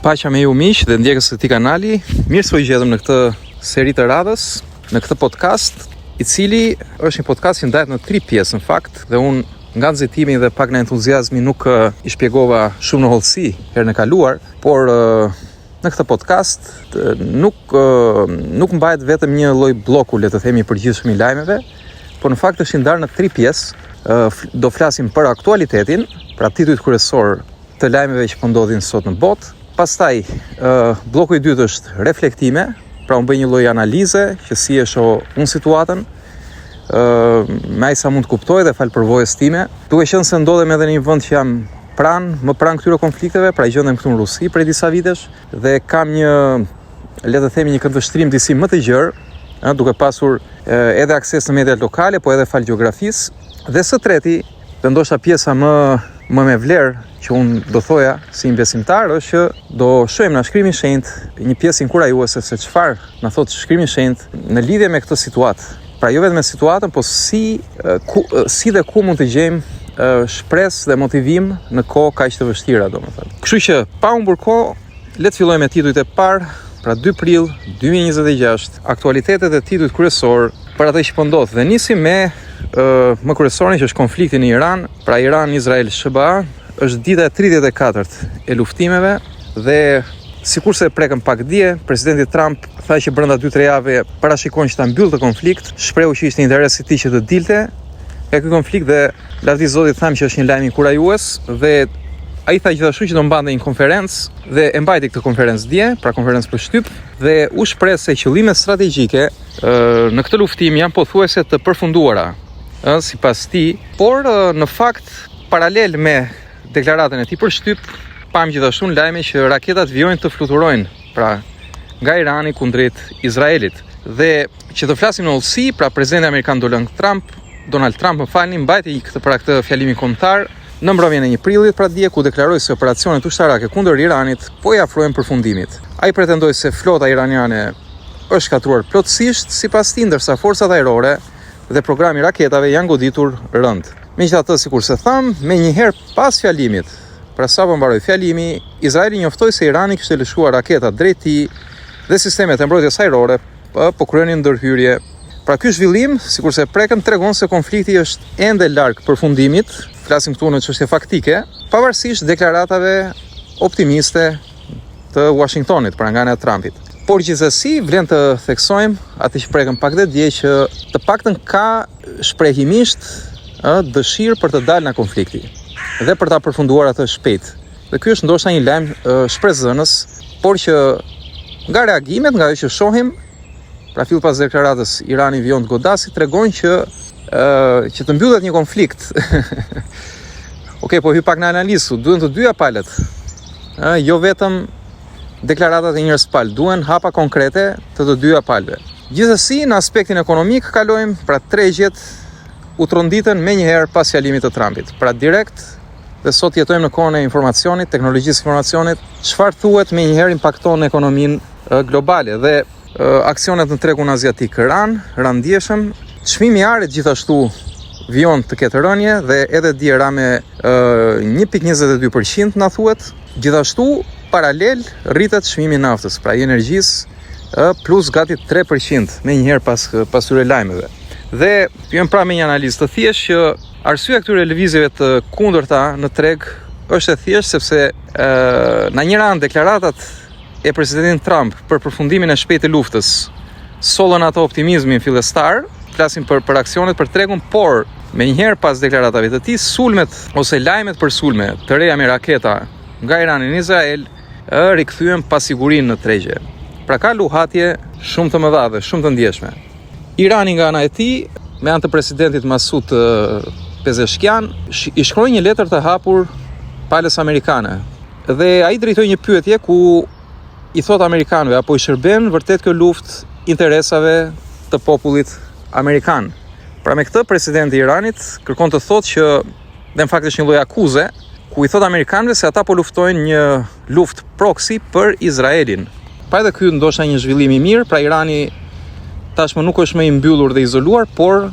Paqja me ju miq dhe ndjekës të këtij kanali. Mirë se u gjetëm në këtë seri të radhës, në këtë podcast, i cili është një podcast që ndahet në 3 pjesë në fakt, dhe unë nga nxitimi dhe pak në entuziazmi nuk i shpjegova shumë në hollësi herën e kaluar, por në këtë podcast nuk mbahet vetëm një lloj bloku, le të themi, i përgjithshëm i lajmeve, por në fakt është ndarë në 3 pjesë. Do flasim për aktualitetin, pra titujt kryesor të lajmeve që po ndodhin sot në botë. Pastaj, bloku i dytë është reflektime, pra unë bëj një lloj analize që si e shoh unë situatën, me aq sa mund të kuptoj dhe fal përvojës time, duke qenë se ndodhem edhe në një vend që jam më pranë këtyre konflikteve, pra gjendem këtu në Rusi prej disa vitesh dhe kam një, le të themi, një këndvështrim disi më të gjerë, duke pasur edhe akses në mediat lokale, po edhe fal gjeografisë. Dhe së treti, dhe ndoshta pjesa më me vlerë që unë do thoja si një besimtar, është që do shohim në Shkrimi i Shenjtë një pjesë inkurajuese se çfarë na thotë Shkrimi i Shenjtë në lidhje me këtë situatë. Pra jo vetëm me situatën, po si dhe ku mund të gjejmë shpresë dhe motivim në kohë kaq të vështira, domethënë. Kështu që pa humbur kohë, le të fillojmë me titujt e parë, pra 2 prill 2026, aktualitetet e titujt kryesor për atë që po ndodh. Dhe nisim me më kryesorin, që është konflikti në Iran, pra Iran-Izrael-SBA. Është dita e 34 e luftimeve dhe sikurse e prekëm pak dje, presidenti Trump tha që brenda 2-3 javë parashikon që ta mbyllte konflikt, shprehu që ishte interesi i tij që të dilte nga ky konflikt dhe lavdi Zotit tham që është një lajm inkurajues dhe ai tha gjithashtu që do mbante një konferencë dhe e mbajti këtë konferencë dje, pra konferencë për shtyp, dhe u shpreh se qëllimet strategjike në këtë luftim janë pothuajse të përfunduara, sipas tij, por në fakt paralel me deklaratën e tij për shtyp, pam gjithashtu në lajme që raketat vijojnë të fluturojnë, pra nga Irani kundrejt Izraelit. Dhe që të flasim në hollësi, pra presidenti amerikan Donald Trump mbajti këtë fjalimin kombëtar në mbrëmjen e 1 prillit, pra dje, ku deklaroi se operacionet ushtarake kundër Iranit po i afrojnë përfundimit. Ai pretendoi se flota iraniane është shkatruar plotësisht sipas tij, ndërsa forcat ajrore dhe programi i raketave janë goditur rënd. Megjithatë, sikur se tham, me njëherë pas fjalimit, pra sapo mbaroi fjalimi, Izraeli njoftoi se Irani kishte lëshuar raketat drejt tij dhe sistemet e mbrojtjes ajrore po kryenin ndërhyrje. Pra ky zhvillim, sikur se prekëm, tregon se konflikti është ende larg përfundimit. Flasim këtu në çështje faktike, pavarësisht deklaratave optimiste të Washingtonit, pra nga ana e Trumpit. Por gjithsesi vlen të theksojmë atë që prekëm pak dhe dje, që të paktën ka shprehimisht dëshirë për të dalë nga konflikti dhe për ta përfunduar atë shpejt. Dhe ky është ndoshta një lajm shpresëzënës, por që nga reagimet, nga ajo që shohim, pra fill pas deklaratës Irani vijon të godasi, tregon që të mbyllet një konflikt. Okej, po hy pak në analizë, duhen të dyja palët. Jo vetëm deklaratat e njërës palë, duhen hapa konkrete të dyja palëve. Gjithsesi, në aspektin ekonomik kalojmë, pra tregjet u tronditën me njëherë pas fjalimit të Trumpit. Pra direkt, dhe sot jetojmë në kohën e informacionit, teknologjisë informacionit, çfarë thuhet me njëherë impakton në ekonominë globale dhe aksionet në tregun aziatik ranë ndjeshëm. Çmimi i arit gjithashtu vijon të ketë rënje dhe edhe dje ra me 1.22% na thuhet. Gjithashtu paralel rritet çmimi i naftës, pra i energjisë, plus gati 3% me njëherë pas këtyre lajmeve. Dhe jam pra me një analizë të thjeshtë që arsyeja këtyre lëvizjeve të kundërta në treg është e thjeshtë sepse në një anë deklaratat e presidentit Trump për përfundimin e shpejtë të luftës sollën ato optimizmin fillestar, flasim për aksionet për tregun, por me njëherë pas deklaratave të tij, sulmet ose lajmet për sulme të reja me raketa nga Irani në Izrael rikthyen pasigurinë në tregje. Pra ka luhatje shumë të mëdha dhe shumë të ndjeshme. Irani nga ana e tij, me anë të presidentit Masud Pezeshkian, i shkroi një letër të hapur palës amerikane. Dhe ai drejtoi një pyetje ku i thot amerikanëve apo i shërben vërtet kjo luftë interesave të popullit amerikan. Pra me këtë presidenti i Iranit kërkon të thotë që, dhe në fakt është një lloj akuze, ku i thot amerikanëve se ata po luftojnë një luftë proxy për Izraelin. Pa edhe ky ndoshta një zhvillim i mirë, pra Irani tashmë nuk është më i mbyllur dhe izoluar, por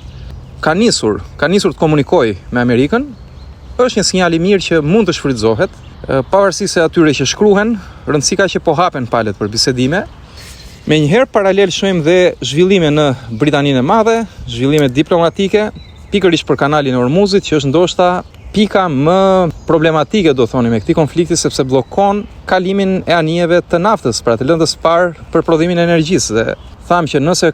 ka nisur të komunikojë me Amerikën. Është një sinjal i mirë që mund të shfrytëzohet pavarësisht se atyre që shkruhen, rëndësika që po hapen palët për bisedime. Menjëherë paralel shohim dhe zhvillime në Britaninë e Madhe, zhvillime diplomatike, pikërisht për kanalin e Hormuzit, që është ndoshta pika më problematike, do thoni, me këtij konflikti, sepse bllokon kalimin e anijeve të naftës, pra të lëndës parë për prodhimin e energjisë. Dhe tham që nëse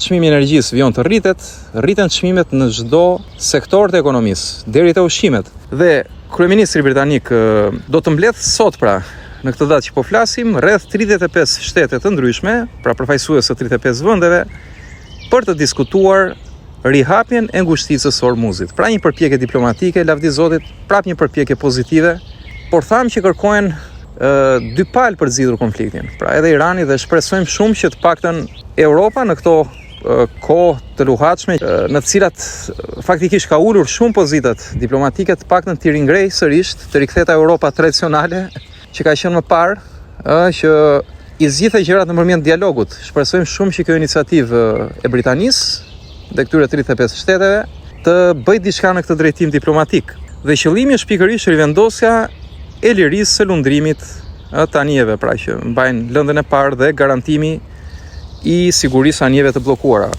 çmimi i energjisë vjen të rriten çmimet në çdo sektor të ekonomisë, deri te ushqimet. Dhe kryeministri britanik do të mbledh sot, pra, në këtë datë që po flasim, rreth 35 shtete të ndryshme, pra përfaqësues të 35 vendeve, për të diskutuar rihapjen e ngushticës së Hormuzit. Pra një përpjekje diplomatike, lavdi Zotit, prap një përpjekje pozitive, por tham që kërkojnë dy palë për të zgjidhur konfliktin. Pra edhe Irani, dhe shpresojmë shumë që të paktën Europa në këto kohë të luhatshme, në të cilat faktikisht ka ulur shumë pozitat diplomatike, të paktën të ringrej sërish, të riktheta Europa tradicionale që ka qenë më parë, që i zgjidhte gjërat nëpërmjet dialogut. Shpresojmë shumë që kjo iniciativë e Britanisë dhe këtyre 35 shteteve të bëjë diçka në këtë drejtim diplomatik. Dhe qëllimi është pikërisht rivendosja e lirisë së lundrimit të anijeve, pra që mbajnë lëndën e parë, dhe garantimi i sigurisë anijeve të bllokuara.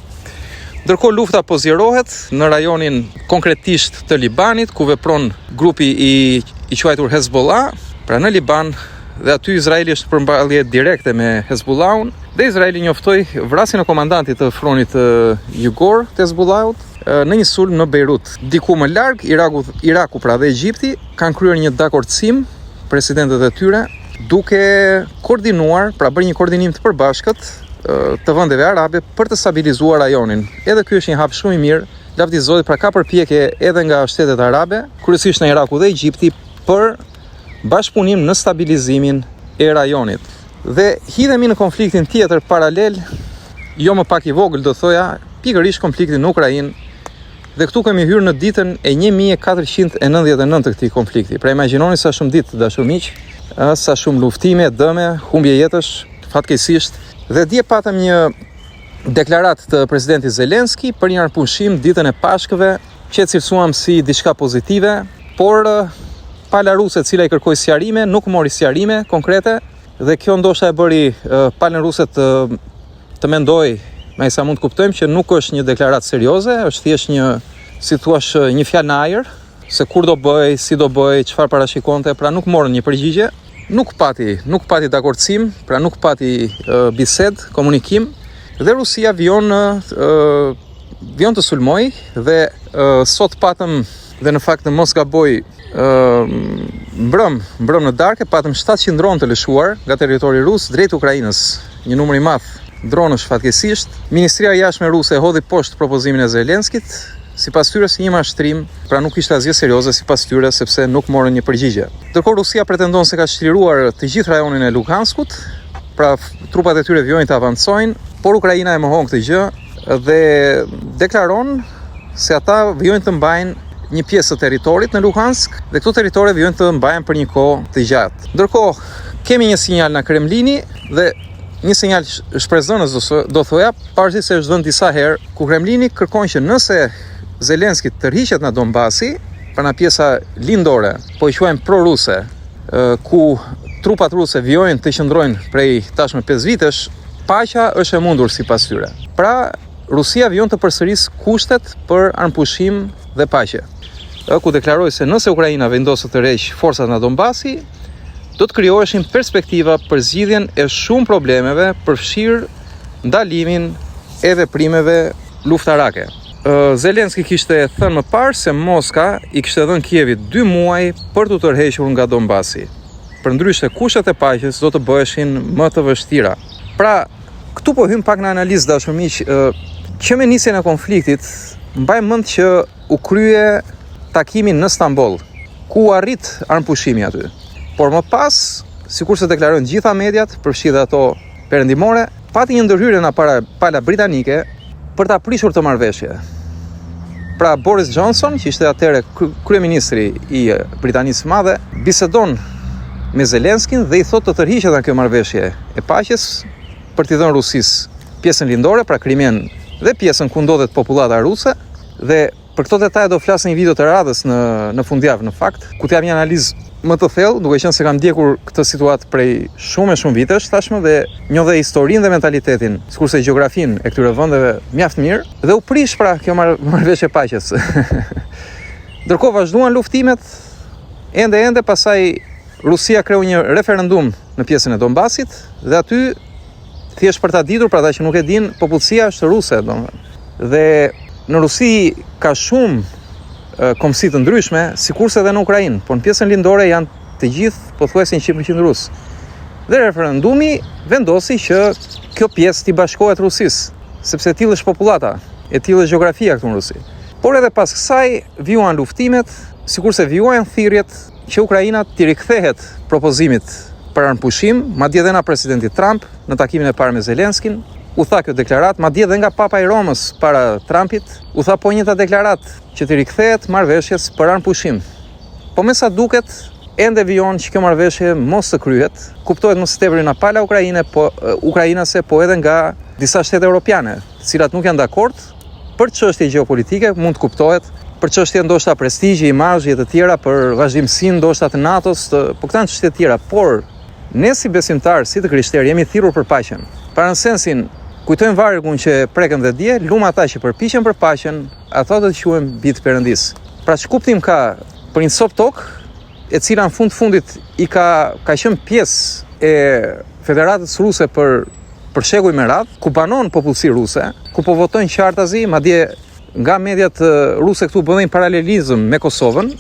Ndërkohë lufta po zgjerohet në rajonin konkretisht të Libanit, ku vepron grupi i quajtur Hezbollah, pra në Liban, dhe aty Izraeli është në përmbajtje direkte me Hezbollahun, dhe Izraeli njoftoi vrasjen e komandantit të frontit jugor të Hezbollahut në një sulm në Beirut. Diku më larg, Iraku pra dhe Egjipti kanë kryer një dakordsim, presidentët e tyre, duke koordinuar, pra bërë një koordinim të përbashkët të vendeve arabe për të stabilizuar rajonin. Edhe ky është një hap shumë i mirë, lavdi Zotit, pra ka përpjekje edhe nga shtetet arabe, kryesisht në Iraku dhe Egjipti, për bashkëpunim në stabilizimin e rajonit. Dhe hidhemi në konfliktin tjetër paralel, jo më pak i vogël do thoja, pikërisht konfliktin në Ukrainë. Dhe këtu kemi hyrë në ditën e 1499 të këtij konflikti. Pra imagjinoni sa shumë ditë, dashur miq, sa shumë luftime, dëme, humbje jetësh, fatkeqësisht. Dhe dje patëm një deklaratë të presidentit Zelenski për një arpushim ditën e Pashkëve, që e cilësuam si diçka pozitive, por pala ruse, cila i kërkoi sqarime, nuk mori sqarime konkrete, dhe kjo ndoshta e bëri palën ruse të mendoj, me sa mund të kuptojmë, që nuk është një deklaratë serioze, është thjesht një, si thuash, një fjalë në ajër, se kur do bëj, si do bëj, çfarë parashikonte, pra nuk morën një përgjigje, nuk pati dakordsim, pra nuk pati bisedë, komunikim, dhe Rusia vjen të sulmoj, dhe sot patëm, dhe në fakt në mos gaboj, mbrëm në darkë, patëm 700 dronë të lëshuar nga territori rus drejt Ukrainës, një numër i madh dronësh fatkeqësisht. Ministria e Jashtme ruse e hodhi poshtë propozimin e Zelenskit, sipas tyre si një mashtrim, pra nuk ishte asgjë serioze sipas tyre, sepse nuk morën një përgjigje. Ndërkohë Rusia pretendon se ka shtrirruar të gjithë rajonin e Luhanskut, pra trupat e tyre vjojnë të avancojnë, por Ukraina e mohon këtë gjë dhe deklaron se ata vjojnë të mbajnë një pjesë të territorit në Luhansk, dhe këto territore vjojnë të mbahen për një kohë të gjatë. Ndërkohë, kemi një sinjal nga Kremlini, dhe një sinjal shpresdhënës do thoja, pavarësisht se është dhënë disa herë, ku Kremlini kërkon që nëse Zelenski tërhiqet nga Donbasi, pra nga pjesa lindore, po i quajmë pro-ruse, ku trupat ruse vjojnë të qëndrojnë prej tashmë 5 vitesh, paqja është e mundur sipas tyre. Pra, Rusia vjen të përsërisë kushtet për armpushim dhe paqe. Ku deklaroi se nëse Ukraina vendosë të rreqë forcat nga Donbasi, do të krijoheshin perspektiva për zgjidhjen e shumë problemeve, përfshirë ndalimin e veprimeve luftarake. Zelenski kishte thënë më parë se Moska i kishte dhënë Kievit 2 muaj për të tërhequr nga Donbasi. Përndryshe, kushtet e paqes do të bëheshin më të vështira. Pra, këtu po hym pak në analizë, dashur miq, që me nisjen e konfliktit, mbaj mend që u krye takimin në Stamboll, ku arrit armpushimi aty. Por më pas, sikur se deklarojnë gjitha mediat, përfshirë ato perëndimore, pati një ndërhyrje nga pala britanike për ta prishur të marrëveshje. Pra Boris Johnson, që ishte atëherë kryeministri i Britanisë së Madhe, bisedon me Zelenskin dhe i thotë të tërhiqet nga kjo marrëveshje e paqes për t'i dhënë Rusisë pjesën lindore, pra Krimen, dhe pjesën ku ndodhet popullata ruse, dhe Për këto detaje do flas në një video të radhës në fundjavë në fakt, ku të jap një analizë më të thellë, duke qenë se kam ndjekur këtë situatë prej shumë vitesh tashmë dhe njoh dhe historinë dhe mentalitetin, sikurse gjeografinë e këtyre vendeve mjaft mirë, dhe u prish pra kjo marrëveshje paqes. Ndërkohë vazhduan luftimet, ende pasaj Rusia kreu një referendum në pjesën e Donbasit dhe aty thjesht për ta ditur, për ata që nuk e din, popullsia është ruse, domethënë. Dhe në Rusi ka shumë komësi të ndryshme, sikurse edhe në Ukrainë, por në pjesën lindore janë të gjithë pothuajse 100% rus. Dhe referendumi vendosi që kjo pjesë t'i bashkohet Rusisë, sepse tillë është popullata, e tillë është gjeografia këtu në Rusi. Por edhe pas kësaj vijuan luftimet, sikurse vijuan thirrjet që Ukraina t'i rikthehet propozimit për armëpushim, madje edhe nga presidenti Trump në takimin e parë me Zelenskin. U tha kjo deklarat, madje edhe nga Papa i Romës para Trumpit, u tha po njëta deklarat që të rikthehet marrëveshjes për armëpushim. Po me sa duket, ende vijon që kjo marrëveshje mos të kryhet, kuptohet më së tepër nga pala ukrainase, po edhe nga disa shtete europiane, të cilat nuk janë dakord për çështje gjeopolitike, mund të kuptohet, për çështje ndoshta prestigji, imazhi e të tjera, për vazhdimsinë ndoshta të NATO-s, po këta janë çështje të tjera, por ne si besimtar, si të krishterë, jemi thirrur për paqen. Para në sensin, kujtojmë vargun që prekëm dhe dje, lumë ata që përpiqen për paqen, ato do të quhen bitë Perëndis. Pra që kuptim ka për një cop tokë, e cila në fundit i ka qenë pjesë e Federatës Ruse për shekuj me radhë, ku banon popullsi ruse, ku po votojnë qartazi, madje nga mediat ruse këtu bëjnë paralelizëm me Kosovën,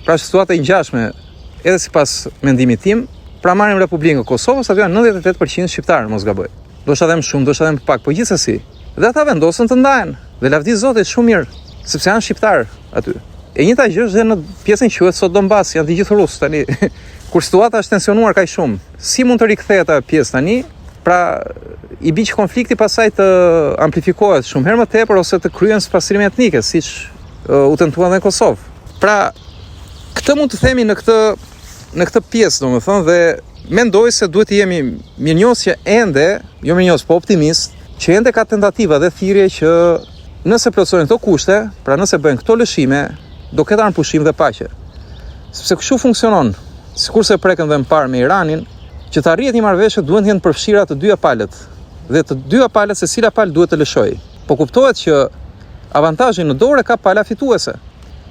pra situatë e ngjashme edhe sipas mendimit tim. Pra marrim Republikën e Kosovës, aty janë 98% shqiptarë, mos gaboj. Do shta dhe më shumë, do shta dhe më pak, po gjithsesi. Dhe ata vendosën të ndahen. Dhe lavdi Zotit shumë mirë, sepse janë shqiptarë aty. E njëjta gjë është dhe në pjesën quhet sot Donbas, janë të gjithë rusë tani. Kur situata është tensionuar kaq shumë, si mund të rikthehet ajo pjesë tani? Pra i bie konflikti pasaj të amplifikohet shumë herë më tepër ose të kryen spasrime etnike, siç u tentuan në Kosovë. Pra këtë mund të themi në këtë pjesë, domethënë, dhe mendoj se duhet të jemi mirënjohës që ende, jo mirënjohës, po optimist, që ende ka tentativa dhe thirrje që nëse plotësojnë këto kushte, pra nëse bëjnë këto lëshime, do ketë armëpushim dhe paqe. Sepse kështu funksionon, sikurse prekën dhe më parë me Iranin, që të arrihet një marrëveshje duhet të jenë përfshira të dyja palët, dhe të dyja palët secila palë duhet të lëshojë. Po kuptohet që avantazhin në dorë ka pala fituese.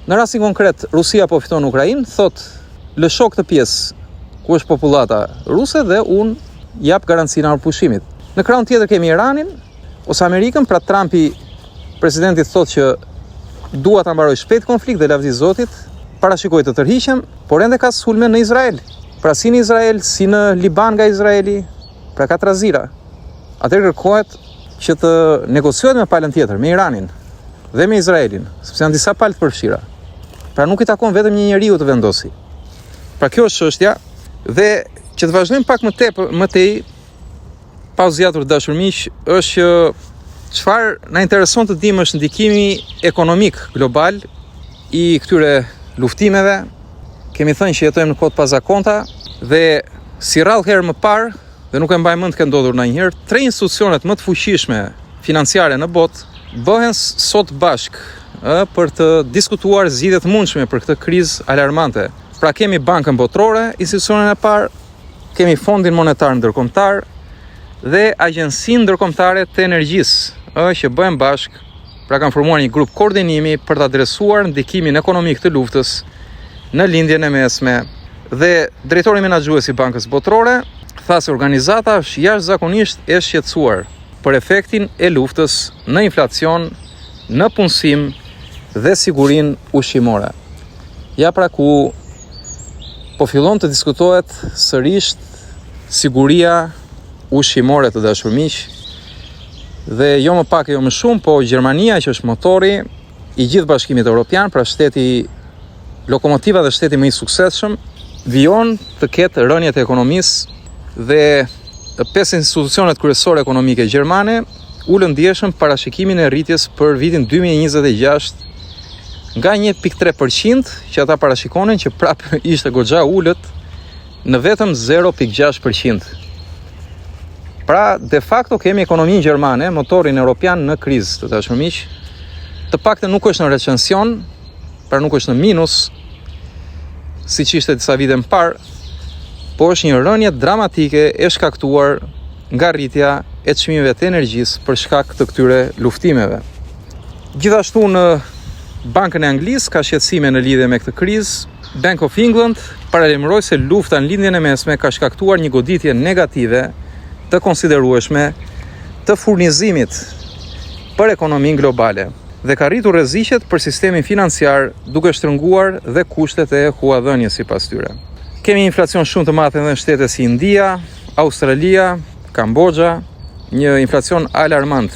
Në rastin konkret, Rusia po fiton në Ukrainë, thotë lësho këtë pjesë ku është popullata ruse dhe unë jap garancinë e armëpushimit. Në krahun tjetër kemi Iranin ose Amerikën, pra Trumpi, presidenti, thotë që dua ta mbaroj shpejt konflikt dhe lavdi Zotit, parashikoj të tërhiqem, por ende ka sulme në Izrael. Pra si në Izrael, si në Liban nga Izraeli, pra ka trazira. Atëherë kërkohet që të negociohet me palën tjetër, me Iranin dhe me Izraelin, sepse janë disa palë të përfshira. Pra nuk i takon vetëm një njeriu të vendosi. Pra kjo është çështja, dhe që të vazhdojmë pak më tej, pa u zgjatur dashur miq, është që çfarë na intereson të dimë është ndikimi ekonomik global i këtyre luftimeve. Kemi thënë që jetojmë në kohë të pazakonta dhe si rrallë herë më parë, dhe nuk e mbaj mend të ndodhur ndonjëherë, 3 institucionet më të fuqishme financiare në botë bëhen sot bashkë për të diskutuar zgjidhje të mundshme për këtë krizë alarmante. Pra kemi Bankën Botërore, institucionin e parë, kemi Fondin Monetar Ndërkombëtar dhe Agjencinë Ndërkombëtare të Energjisë, që bëhen bashkë, pra kanë formuar një grup koordinimi për të adresuar ndikimin ekonomik të luftës në lindjen e mesme. Dhe drejtori menaxhues i Bankës Botërore tha se organizata është jashtëzakonisht e shqetësuar për efektin e luftës në inflacion, në punësim dhe sigurinë ushqimore. Ja pra ku po fillon të diskutohet sërish siguria ushqimore, të dashur miq, dhe jo më pak e jo më shumë, po Gjermania, që është motori i gjithë bashkimit evropian, pra shteti lokomotiva dhe shteti më i suksesshëm, vijon të ketë rënjet e ekonomisë dhe 5 institucionet kryesore ekonomike gjermane ulën ndjeshëm parashikimin e rritjes për vitin 2026 nga 1.3% që ata parashikonin që prapë ishte goxha ulët në vetëm 0.6%. Pra, de facto kemi ekonominë gjermane, motorin evropian në krizë, të dashur miq, të paktën nuk është në recension, pra nuk është në minus, siç ishte disa vite më parë, po është një rënje dramatike e shkaktuar nga rritja e çmimeve të energjisë për shkak të këtyre luftimeve. Gjithashtu në Bankën e Anglisë ka shqetësime në lidhje me këtë krizë. Bank of England paralajmëroi se lufta në lindjen e mesme ka shkaktuar një goditje negative të konsiderueshme të furnizimit për ekonominë globale dhe ka rritur rreziqet për sistemin financiar duke shtrënguar dhe kushtet e huadhënies sipas tyre. Kemi inflacion shumë të madh edhe në shtete si India, Australia, Kambodgja, një inflacion alarmant.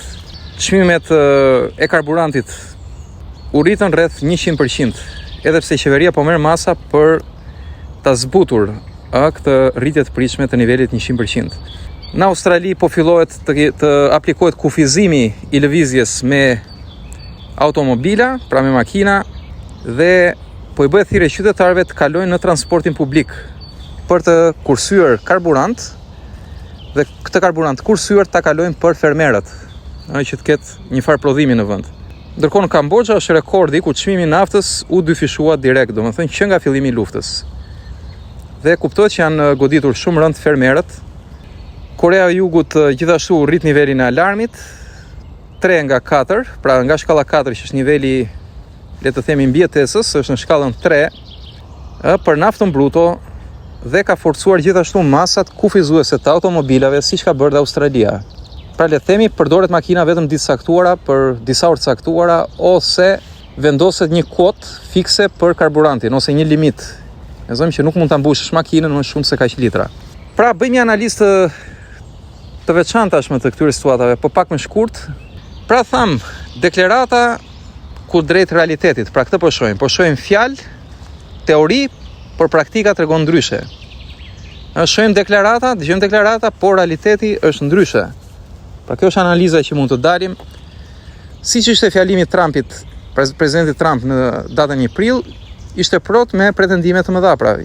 Çmimet e karburantit u rritën rreth 100%, edhe pse qeveria po merr masa për ta zbutur këtë rritje të pritshme të nivelit 100%. Në Australi po fillohet të aplikohet kufizimi i lëvizjes me automobila, pra me makina, dhe po i bëhet thirrje qytetarëve të kalojnë në transportin publik për të kursyer karburant, dhe këtë karburant kursyer ta kalojnë për fermerët, që të ketë një farë prodhimi në vend. Ndërkohë në Kambodgja është rekordi ku çmimi i naftës u dyfishua direkt, domethënë që nga fillimi i luftës. Dhe kuptohet që janë goditur shumë rënd fermerët. Korea e Jugut gjithashtu rrit nivelin e alarmit, 3 nga 4, pra nga shkalla 4 që është niveli, le të themi, mbijetesës, është në shkallën 3 për naftën bruto dhe ka forcuar gjithashtu masat kufizuese të automobilave, siç ka bërë dhe Australia. Pra le të themi, përdoret makina vetëm ditë caktuara për disa orë caktuara, ose vendoset një kuotë fikse për karburantin ose një limit. Ne zojmë që nuk mund ta mbushësh makinën më shumë se kaq litra. Pra bëjmë një analizë të veçantë tashmë të këtyre situatave, po pak më shkurt. Pra tham, deklarata ku drejt realitetit. Pra këtë po shohim. Po shohim fjalë, teori, por praktika tregon ndryshe. Shohim deklarata, dëgjojmë deklarata, por realiteti është ndryshe. Pra kjo është analiza që mund të dalim. Siç ishte fjalimi i Trumpit, presidenti Trump në datën 1 prill, ishte plot me pretendime të mëdha. Pra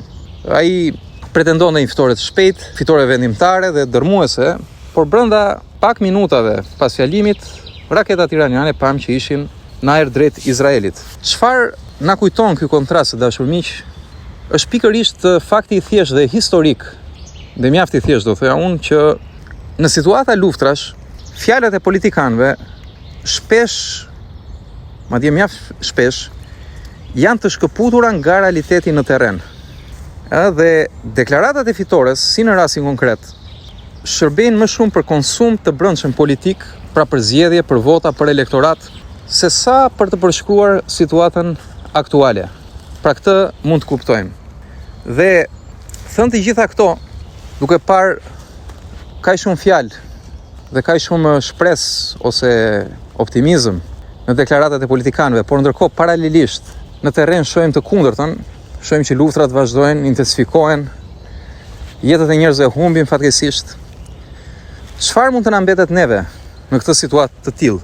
ai pretendon në një fitore të shpejt, fitore vendimtare dhe dërmuese, por brenda pak minutave pas fjalimit, raketat iraniane pam që ishin në ajër drejt Izraelit. Çfarë na kujton ky kontrast, dashur miq, është pikërisht fakti i thjeshtë dhe historik, dhe mjaft i thjeshtë, do thoya unë, që në situata luftrash, fjalët e politikanëve shpesh, madje mjaft shpesh, janë të shkëputura nga realiteti në terren. Dhe deklaratat e fitores, si në rastin konkret, shërbejnë më shumë për konsum të brendshëm politik, pra për zgjedhje, për vota, për elektorat, se sa për të përshkruar situatën aktuale. Pra këtë mund të kuptojmë. Dhe thënë të gjitha këto, duke parë kaq shumë fjalë dhe kaq shumë shpresë ose optimizëm në deklaratat e politikanëve, por ndërkohë paralelisht në terren shohim të kundërtën, shohim që luftrat vazhdojnë, intensifikohen, jetët e njerëzve humbin fatkeqësisht. Çfarë mund të na mbetet neve në këtë situatë të tillë?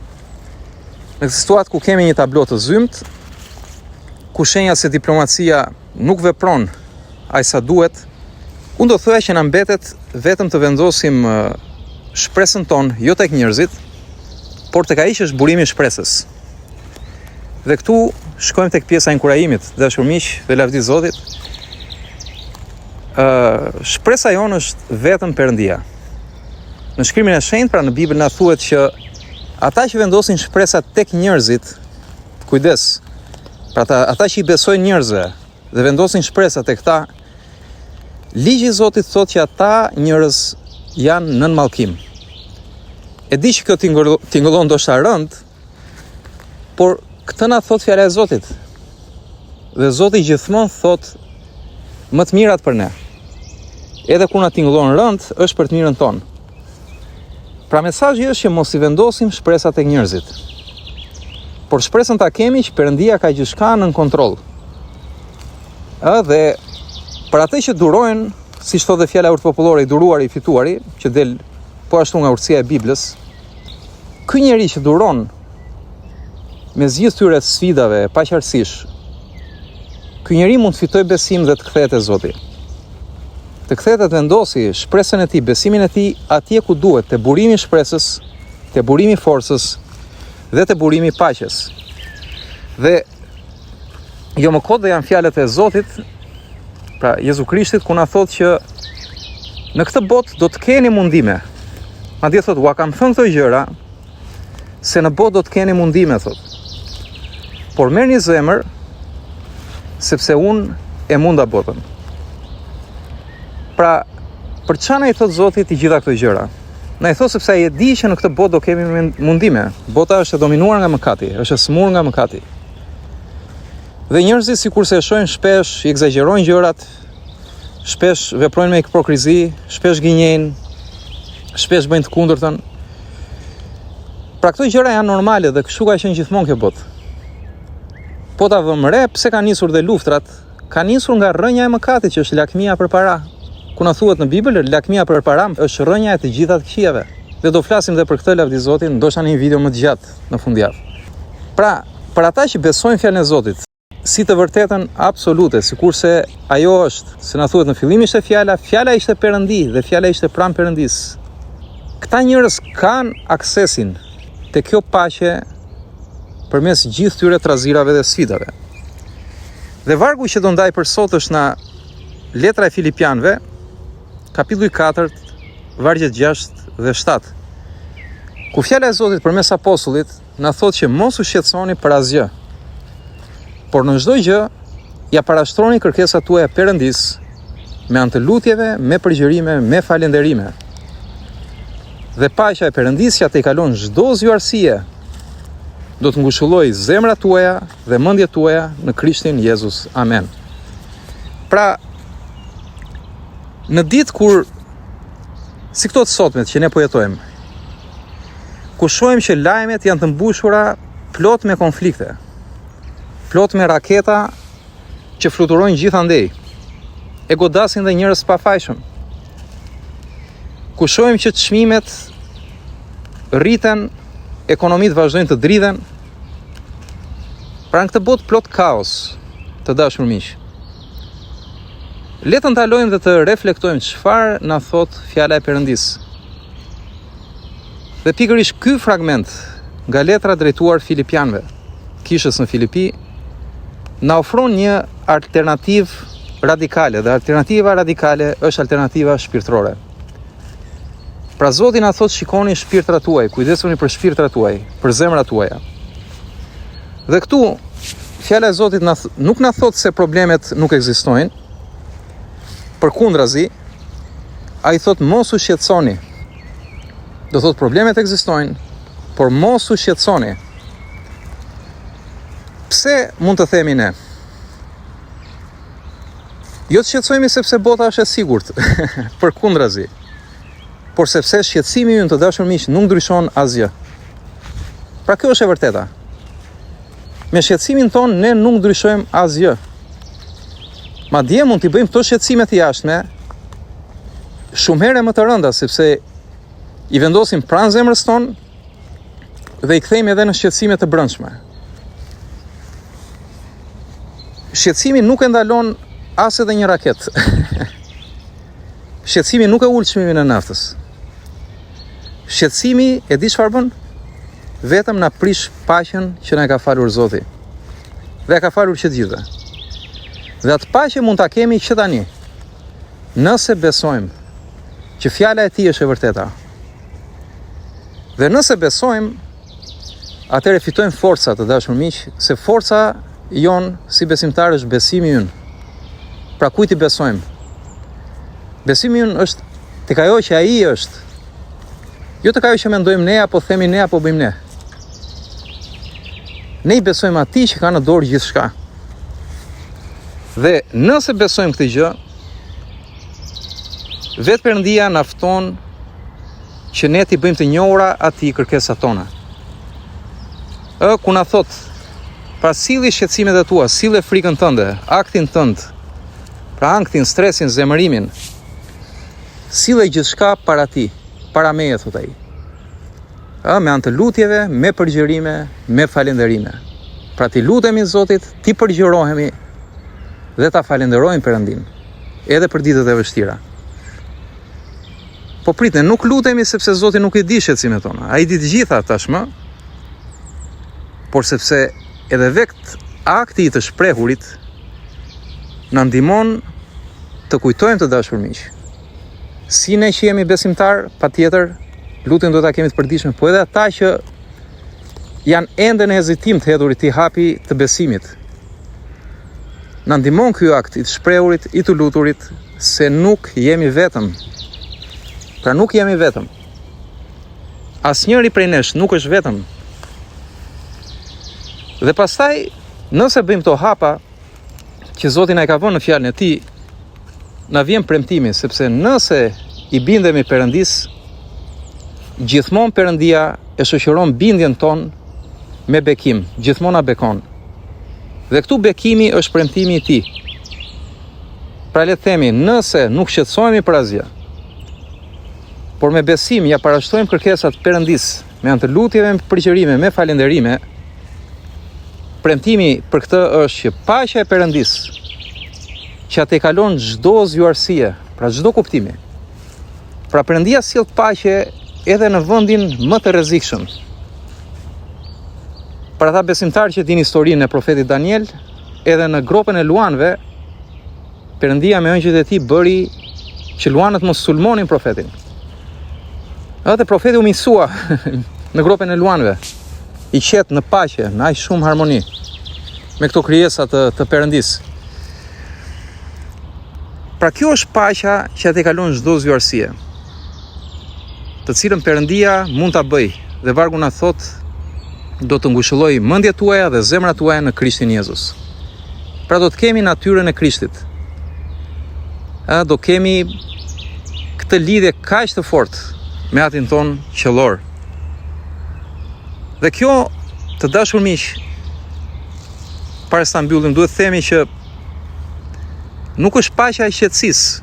Në këtë situatë ku kemi një tablo të zymt, ku shenja se diplomacia nuk vepron aq sa duhet, unë do thoya që na mbetet vetëm të vendosim shpresën tonë jo tek njerëzit, por tek ai që është burimi i shpresës. Dhe këtu shkojmë tek pjesa e inkurajimit, dashur miq, dhe lavdi Zotit. Shpresa jonë është vetëm Perëndia. Në shkrimin e shenjtë, pra në Bibël na thuhet që ata që vendosin shpresat tek njerëzit, kujdes, pra ata që i besojnë njerëzve dhe vendosin shpresat tek ta, ligji i Zotit thotë që ata njerëz janë nën mallkim. E di që kjo tingëllon ndoshta rënd, por këtë na thot fjala e Zotit. Dhe Zoti gjithmonë thot më të mirat për ne. Edhe kur na tingëllon rënd, është për të mirën tonë. Pra mesazhi është që mos i vendosim shpresat tek njerëzit. Por shpresën ta kemi që Perëndia ka gjithçka nën kontroll. Dhe për atë që durojnë, siç thotë fjala urtëpopullore, i duruari, i fituari, që del po ashtu nga urtësia e Biblës, ky njeri që duron me zgjidhje tyre sfidave paqartësish, ky njeri mund të fitojë besim dhe të kthehet te Zoti. Të kthehet të vendosi shpresën e tij, besimin e tij atje ku duhet, te burimi i shpresës, te burimi i forcës dhe te burimi i paqes. Dhe jo më kot dhe janë fjalët e Zotit, pra Jezu Krishtit, ku na thotë që në këtë botë do të keni mundime. Madje thotë, ua kam thënë këto gjëra se në botë do të keni mundime, thotë. Por merrni zemër, sepse unë e munda botën. Pra, për çfarë i thotë Zoti i gjitha këto gjëra? Na i thotë sepse ai e di që në këtë botë do kemi mundime. Bota është e dominuar nga mëkati, është e smur nga mëkati. Dhe njerëzit sikurse e shohin shpesh, i egzagjerojnë gjërat, shpesh veprojnë me hipokrizi, shpesh gënjejnë, shpesh bëjnë të kundërtën. Pra këto gjëra janë normale dhe kështu ka qenë gjithmonë kjo botë. Po ta vëmë re, pse ka nisur dhe luftrat? Ka nisur nga rrënja e mëkatit, që është lakmia përpara. Ku na thuhet në Bibël, lakmia përpara është rrënja e të gjitha të këqijave. Dhe do flasim dhe për këtë lavdi Zotit, ndoshta në një video më të gjatë në fundjavë. Pra, për ata që besojnë fjalën e Zotit, si të vërtetën absolute, sikurse ajo është, se na thuhet në fillim ishte fjala ishte Perëndi dhe fjala ishte pranë Perëndis. Këta njerëz kanë aksesin te kjo paqe përmes gjithë tyre trazirave dhe sfidave. Dhe vargu që do ndaj për sot është na letra e Filipianëve, kapitulli 4, vargjet 6 dhe 7. Ku fjala e Zotit përmes apostullit na thotë që mos u shqetësoni për asgjë, por në çdo gjë ja parashtroni kërkesat tuaja Perëndis me anë të lutjeve, me përgjërime, me falënderime. Dhe paqja e Perëndis që atë i kalon çdo zjuarësie do të ngushëllojë zemrat tuaja dhe mendjet tuaja në Krishtin Jezus. Amen. Pra, në ditë kur si këto të sotmet që ne po jetojmë, ku shohim që lajmet janë të mbushura plot me konflikte, plot me raketa që fluturojnë gjithandej, e godasin dhe njerëz pafajshëm. Ku shohim që çmimet rriten, ekonomitë vazhdojnë të dridhen. Pra në këtë botë plot kaos, të dashur miq. Le të ndalojmë dhe të reflektojmë çfarë na thot fjala e Perëndis. Dhe pikërisht ky fragment nga letra drejtuar Filipianëve, kishës në Filipi, na ofron një alternativë radikale, dhe alternativa radikale është alternativa shpirtërore. Pra Zoti na thot shikoni shpirtrat tuaj, kujdesuni për shpirtrat tuaj, për zemrat tuaja. Dhe këtu fjala e Zotit nuk na thot se problemet nuk ekzistojnë. Përkundrazi, ai thot mos u shqetësoni. Do thot problemet ekzistojnë, por mos u shqetësoni. Pse mund të themi ne? Jo të shqetësohemi sepse bota është e sigurt, përkundrazi. Por sepse shqetësimi ynë, të dashur miq, nuk ndryshon asgjë. Pra kjo është e vërteta. Me shqetësimin ton ne nuk ndryshojmë asgjë. Madje mund t'i bëjmë këto shqetësime të jashtme shumë herë më të rënda, sepse i vendosim pranë zemrës ton dhe i kthejmë edhe në shqetësime të brendshme. Shqetësimi nuk e ndalon as edhe një raket. Shqetësimi nuk e ul çmimin e naftës. Shqetësimi e di çfarë bën? Vetëm na prish paqen që na ka falur Zoti. Dhe ka falur që të gjithë. Dhe atë paqe mund ta kemi që tani, nëse besojmë që fjala e Tij është e vërteta. Dhe nëse besojmë, atëherë fitojmë forca, të dashur miq, se forca jon si besimtar është besimi ynë. Pra kujt i besojmë? Besimi ynë është tek ajo që ai është. Jo tek ajo që mendojmë ne, apo themi ne, apo bëjmë ne. Ne i besojmë atij që ka në dorë gjithçka. Dhe nëse besojmë këtë gjë, vetë Perëndia na fton që ne t'i bëjmë të njohura atij kërkesat tona. Ku na thot, pra silli shqetësimet e tua, sille frikën tënde, aktin tënd, pra anktin, stresin, zemërimin, sille gjithçka para Tij, para meje, thot ai. Me anë të lutjeve, me përgjërime, me falënderime. Pra ti lutemi Zotit, ti përgjërohemi dhe ta falenderojmë Perëndin, edhe për ditët e vështira. Po pritni, nuk lutemi sepse Zoti nuk i di shqetësimet tona. Ai di të gjitha tashmë, por sepse edhe vetë akti i të shprehurit na ndihmon të kujtojmë të dashur miq. Si ne që jemi besimtar, patjetër lutjen do ta kemi të përditshme, po edhe ata që janë ende në hezitim të hedhurit i hapi të besimit. Na ndihmon ky akt i të shprehurit, i të luturit, se nuk jemi vetëm. Pra nuk jemi vetëm. Asnjëri prej nesh nuk është vetëm. Dhe pastaj, nëse bëjmë këto hapa që Zoti na e ka vënë në fjalën e Tij, na vjen premtimi, sepse nëse i bindemi Perëndis, gjithmonë Perëndia e shoqëron bindjen ton me bekim, gjithmonë na bekon. Dhe këtu bekimi është premtimi i Tij. Pra le të themi, nëse nuk shqetësohemi për asgjë, por me besim ja parashtrojmë kërkesat Perëndis me anë të lutjeve, me përgjërime, me falënderime, premtimi për këtë është që paqja e Perëndis, që atë kalon çdo zjuarësie, pra çdo kuptimi. Pra Perëndia sjell paqe edhe në vendin më të rrezikshëm. Për ata besimtarë që dinë historinë e profetit Daniel, edhe në gropën e luanëve, Perëndia me ëngjëjt e Tij bëri që luanët mos sulmonin profetin. Edhe profeti u misua në gropën e luanëve, i qetë në paqe, në aq shumë harmoni me këto krijesa të Perëndis. Pra kjo është paqja që atë kalon çdo zjuarësie, të cilën Perëndia mund ta bëj, dhe vargu na thot, do të ngushëlloj mendjet tuaja dhe zemrat tuaja në Krishtin Jezus. Pra do të kemi natyrën e Krishtit. Do kemi këtë lidhje kaq të fortë me atin ton qellor. Dhe kjo, të dashur miq, para se ta mbyllim, duhet të themi që nuk është paqja e qetësisë.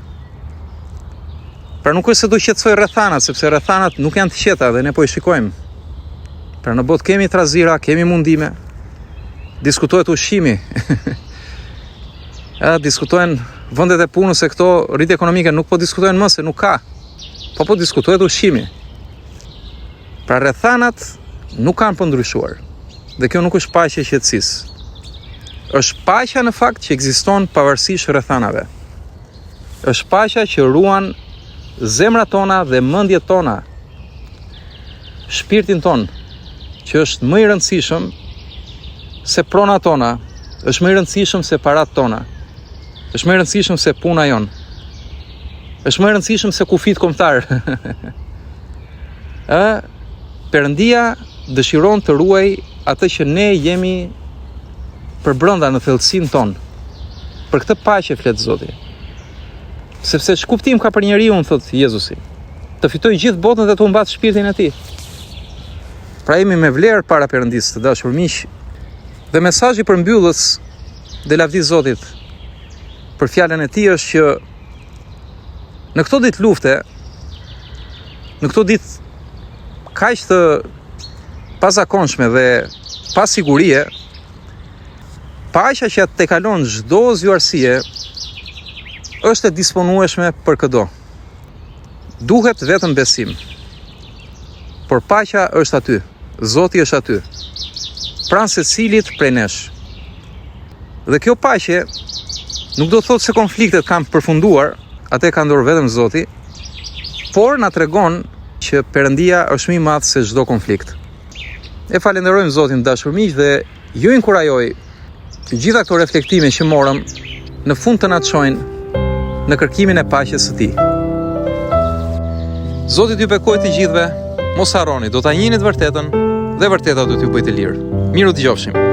Pra nuk është se do qetësoj rrethanat, sepse rrethanat nuk janë të qeta dhe ne po i shikojmë. Pra në botë kemi trazira, kemi mundime, diskutohet ushqimi, diskutohen vendet e punës, se këto rritje ekonomike nuk po diskutohen më, se nuk ka, po diskutohet ushqimi. Pra rrethanat nuk kanë pëndryshuar, dhe kjo nuk është paqja e qetësisë. Është paqja në fakt që ekziston pavarësisht rrethanave. Është paqja që ruan zemrat tona dhe mendjet tona, shpirtin ton, që është më i rëndësishëm se pronat tona, është më i rëndësishëm se parat tona, është më i rëndësishëm se puna jon, është më i rëndësishëm se kufit kombëtar. Perëndia dëshiron të ruaj atë që ne jemi për brenda në thellësinë tonë. Për këtë paqe flet Zoti. Sepse ç'kuptim ka për njeriu, thot Jezusi, të fitojë gjithë botën dhe të humbat shpirtin e tij. Pra jemi me vlerë para Perëndisë, të dashur miq, dhe mesazhi përmbyllës dhe lavdi Zotit për fjalën e Tij është që në këto ditë lufte, në këto ditë kaq të pazakonshme dhe pa sigurie, paqja që te kalon çdo zjuarësie është e disponueshme për çdo. Duhet vetëm besim. Por paqja është aty, Zoti është aty, pranë secilit prej nesh. Dhe kjo paqe nuk do të thotë se konfliktet kanë përfunduar, atë ka ndorë vetëm Zoti, por na tregon që Perëndia është më i madh se çdo konflikt. E falenderojmë Zotin, dashur miq, dhe ju inkurajoj që gjitha këto reflektime që morëm në fund të na çojnë në kërkimin e paqes së Tij. Zoti t'ju bekojë të gjithëve, mos harroni, do ta njihni të vërtetën dhe vërteta do t'ju bëjë të lirë. Miru dëgjofshim.